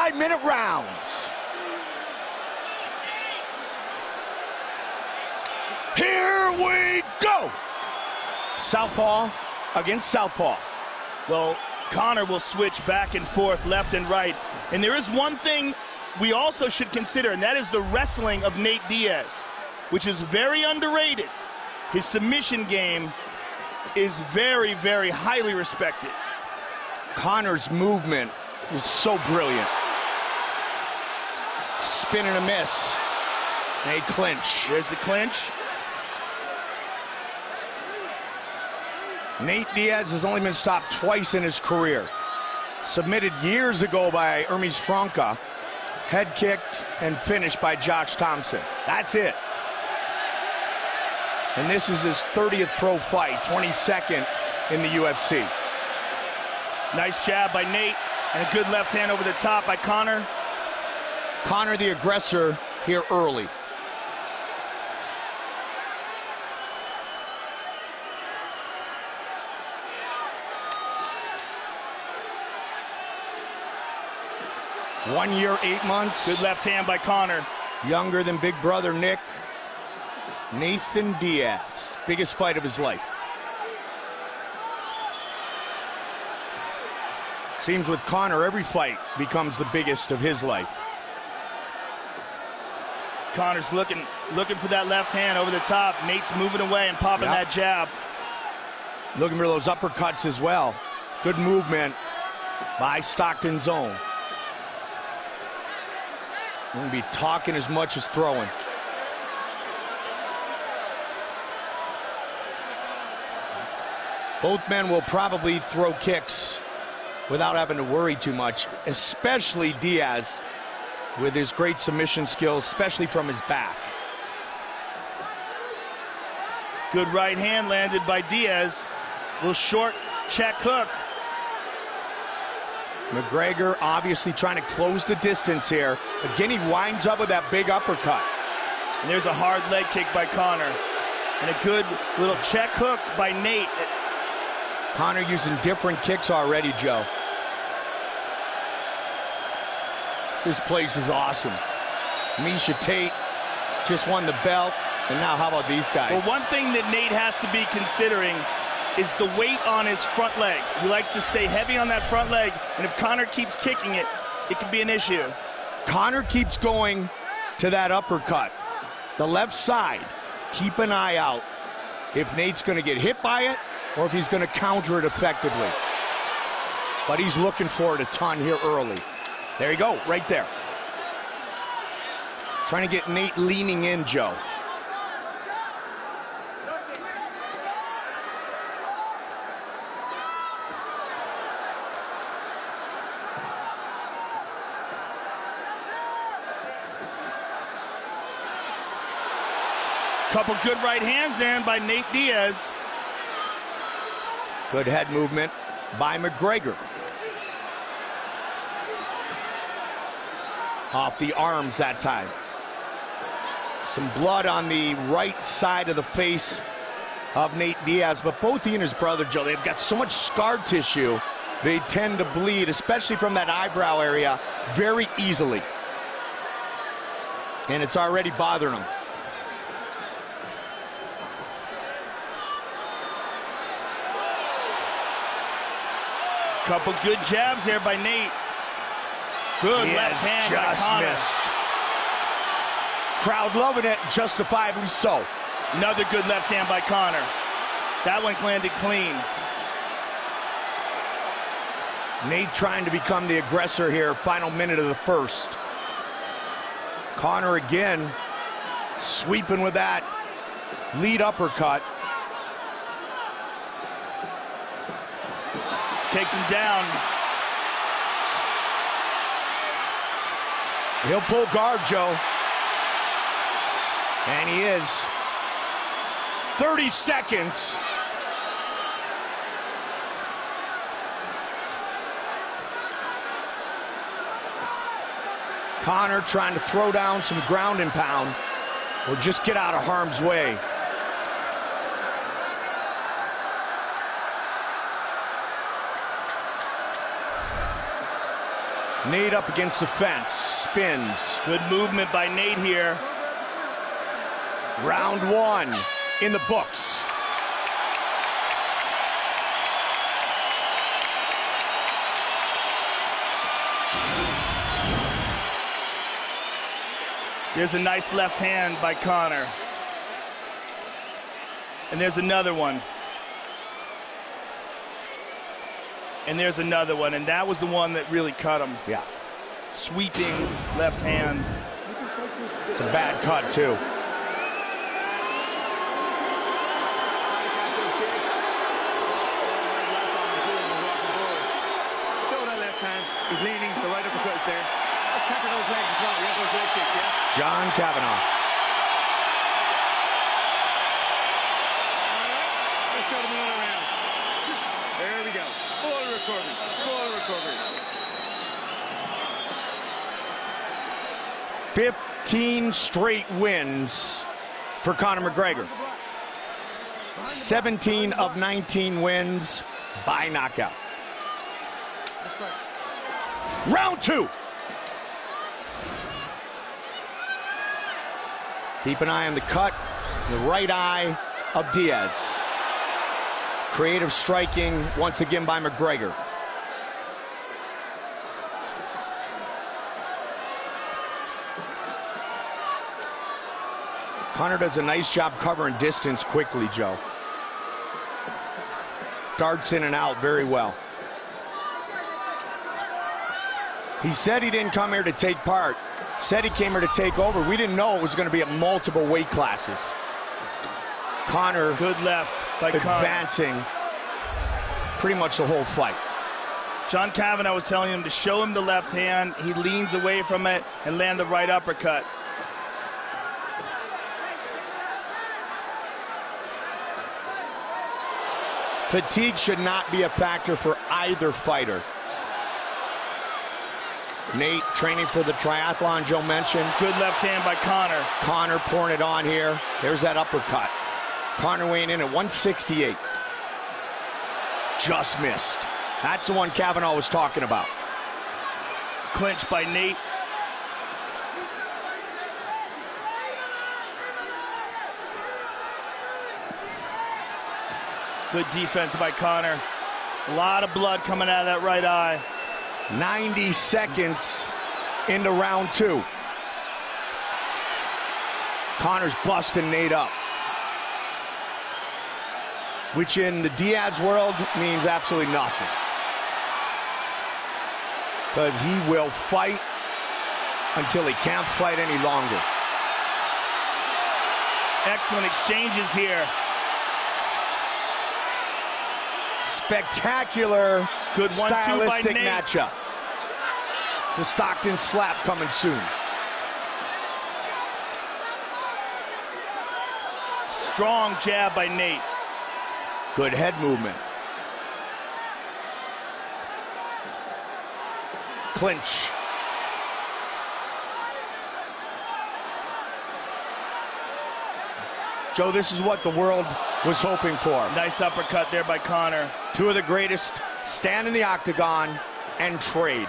5-minute rounds. Here we go. Southpaw against southpaw. Well, Conor will switch back and forth, left and right. And there is one thing we also should consider, and that is the wrestling of Nate Diaz, which is very underrated. His submission game is very, very highly respected. Conor's movement is so brilliant. Spin and a miss. They clinch. There's the clinch. Nate Diaz has only been stopped twice in his career. Submitted years ago by Hermes Franca. Head kicked and finished by Josh Thompson. That's it. And this is his 30th pro fight, 22nd in the UFC. Nice jab by Nate, and a good left hand over the top by Conor. Conor the aggressor here early. One year, 8 months. Good left hand by Conor. Younger than big brother Nick. Nathan Diaz. Biggest fight of his life. Seems with Conor, every fight becomes the biggest of his life. Conor's looking for that left hand over the top. Nate's moving away and popping that jab. Looking for those uppercuts as well. Good movement by Stockton's own. Won't be talking as much as throwing. Both men will probably throw kicks without having to worry too much, especially Diaz with his great submission skills, especially from his back. Good right hand landed by Diaz. Little short check hook. McGregor obviously trying to close the distance here. Again, he winds up with that big uppercut. And there's a hard leg kick by Conor. And a good little check hook by Nate. Conor using different kicks already, Joe. This place is awesome. Misha Tate just won the belt. And now how about these guys? Well, one thing that Nate has to be considering is the weight on his front leg. He likes to stay heavy on that front leg, and if Conor keeps kicking it, it could be an issue. Conor keeps going to that uppercut. The left side, keep an eye out if Nate's going to get hit by it or if he's going to counter it effectively. But he's looking for it a ton here early. There you go, right there. Trying to get Nate leaning in, Joe. Couple good right hands there by Nate Diaz. Good head movement by McGregor. Off the arms that time. Some blood on the right side of the face of Nate Diaz, but both he and his brother, Joe, they've got so much scar tissue, they tend to bleed, especially from that eyebrow area, very easily. And it's already bothering them. Couple good jabs there by Nate. Good left hand by Conor. Missed. Crowd loving it, justifiably so. Another good left hand by Conor. That one landed clean. Nate trying to become the aggressor here, final minute of the first. Conor again, sweeping with that lead uppercut. Takes him down. He'll pull guard, Joe. And he is. 30 seconds. Conor trying to throw down some ground and pound or just get out of harm's way. Nate up against the fence, spins. Good movement by Nate here. Round 1 in the books. There's a nice left hand by Conor. And there's another one. And there's another one, and that was the one that really cut him. Yeah. Sweeping left hand. It's a bad cut, too. He's leaning, the right uppercut is there. Let's tackle those legs as well. You have those leg kicks, yeah? John Kavanagh. Alright, let's go to another round. There we go. Full recovery. Full recovery. 15 straight wins for Conor McGregor. 17 of 19 wins by knockout. Round 2. Keep an eye on the cut, the right eye of Diaz. Creative striking once again by McGregor. Conor does a nice job covering distance quickly, Joe. Darts in and out very well. He said he didn't come here to take part. Said he came here to take over. We didn't know it was going to be at multiple weight classes. Conor, good left by advancing pretty much the whole fight. John Kavanagh was telling him to show him the left hand. He leans away from it and land the right uppercut. Fatigue should not be a factor for either fighter. Nate training for the triathlon Joe mentioned. Good left hand by Conor. Conor pouring it on here. There's that uppercut. Conor weighing in at 168. Just missed. That's the one Kavanagh was talking about. Clinch by Nate. Good defense by Conor. A lot of blood coming out of that right eye. 90 seconds into round 2. Conor's busting Nate up, which in the Diaz world means absolutely nothing. But he will fight until he can't fight any longer. Excellent exchanges here. Spectacular, good stylistic matchup. The Stockton slap coming soon. Strong jab by Nate. Good head movement. Clinch. Joe, this is what the world was hoping for. Nice uppercut there by Conor. Two of the greatest stand in the octagon and trade.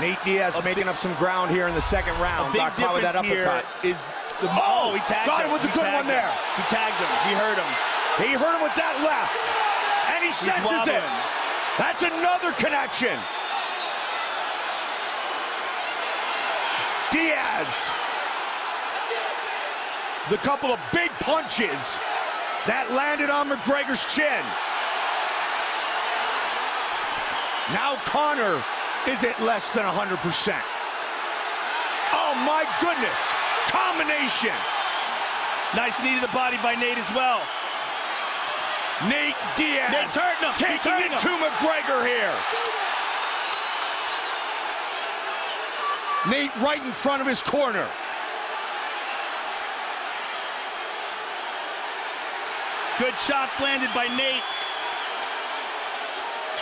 Nate Diaz making up some ground here in the second round. A big Got caught with that uppercut. Is the, he tagged got him with the good one there. He tagged him. He hurt him. He hurt him with that left. And he senses it. That's another connection. Diaz. The couple of big punches that landed on McGregor's chin. Now Conor is at less than 100%. Oh my goodness. Combination. Nice knee to the body by Nate as well. Nate Diaz Nate's hurting him. taking it to McGregor here. Nate right in front of his corner. Good shots landed by Nate.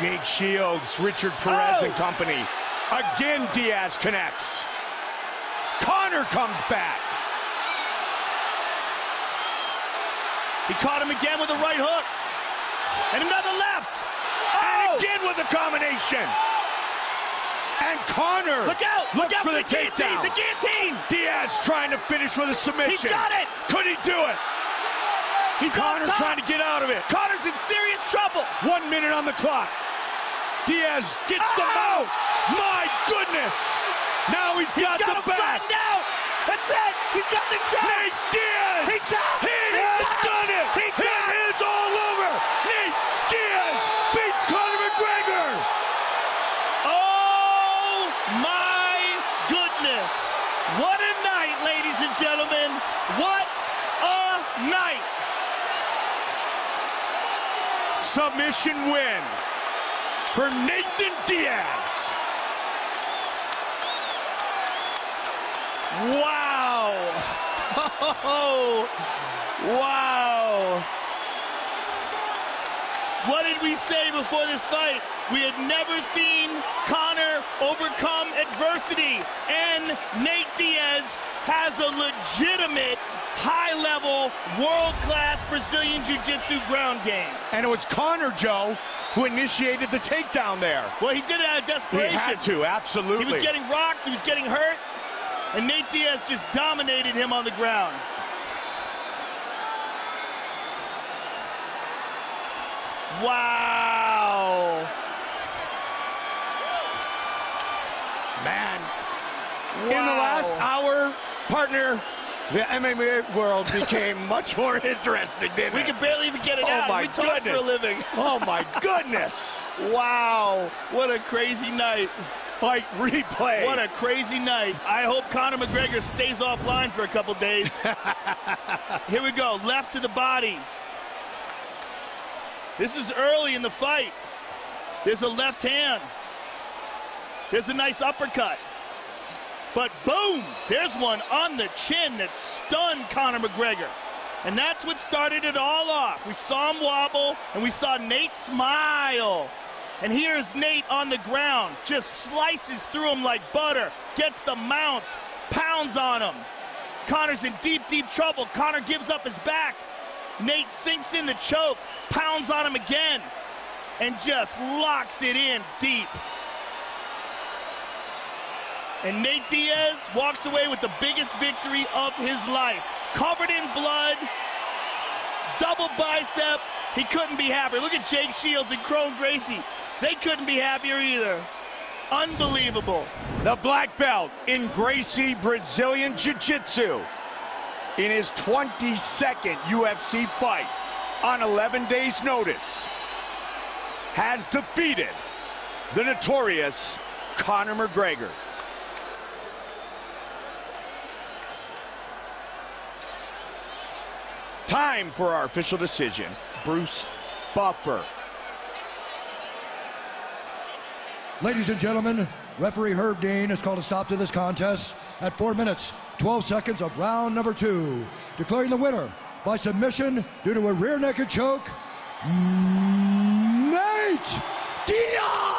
Jake Shields, Richard Perez and company. Again, Diaz connects. Conor comes back. He caught him again with a right hook. And another left. And he Again with the combination. And Conor Look out! Look looks out for the guillotine! takedown. The guillotine! Diaz trying to finish with a submission. He got it! Could he do it? He's Conor on top. trying to get out of it. Connor's in serious trouble. 1 minute on the clock. Diaz gets the mount. My goodness. Now he's got the him back. flattened out. That's it. He's got the choke. Nate Diaz. He has done it. It is all over. Nate Diaz beats Conor McGregor. Oh my goodness. What a night, ladies and gentlemen. What a night. Submission win for Nathan Diaz. Wow. Oh, wow. What did we say before this fight? We had never seen Conor overcome adversity, and Nate Diaz has a legitimate, high-level, world-class Brazilian Jiu-Jitsu ground game. And it was Conor, Joe, who initiated the takedown there. Well, he did it out of desperation. He had to, absolutely. He was getting rocked, he was getting hurt, and Nate Diaz just dominated him on the ground. Wow. Man. Wow. In the last hour, partner, the MMA world became much more interesting, didn't We it? could barely even get it Oh, out. my We talk for a goodness. living. Oh, my goodness. Wow. What a crazy night. Fight replay. What a crazy night. I hope Conor McGregor stays offline for a couple days. Here we go. Left to the body. This is early in the fight. There's a left hand. There's a nice uppercut. But boom, there's one on the chin that stunned Conor McGregor. And that's what started it all off. We saw him wobble, and we saw Nate smile. And here's Nate on the ground, just slices through him like butter, gets the mounts, pounds on him. Conor's in deep, deep trouble. Conor gives up his back. Nate sinks in the choke, pounds on him again, and just locks it in deep. And Nate Diaz walks away with the biggest victory of his life. Covered in blood, double bicep. He couldn't be happier. Look at Jake Shields and Crone Gracie. They couldn't be happier either. Unbelievable. The black belt in Gracie Brazilian Jiu-Jitsu in his 22nd UFC fight on 11 days' notice has defeated the notorious Conor McGregor. Time for our official decision. Bruce Buffer. Ladies and gentlemen, referee Herb Dean has called a stop to this contest at 4 minutes, 12 seconds of round number 2, declaring the winner by submission due to a rear naked choke, Nate Diaz!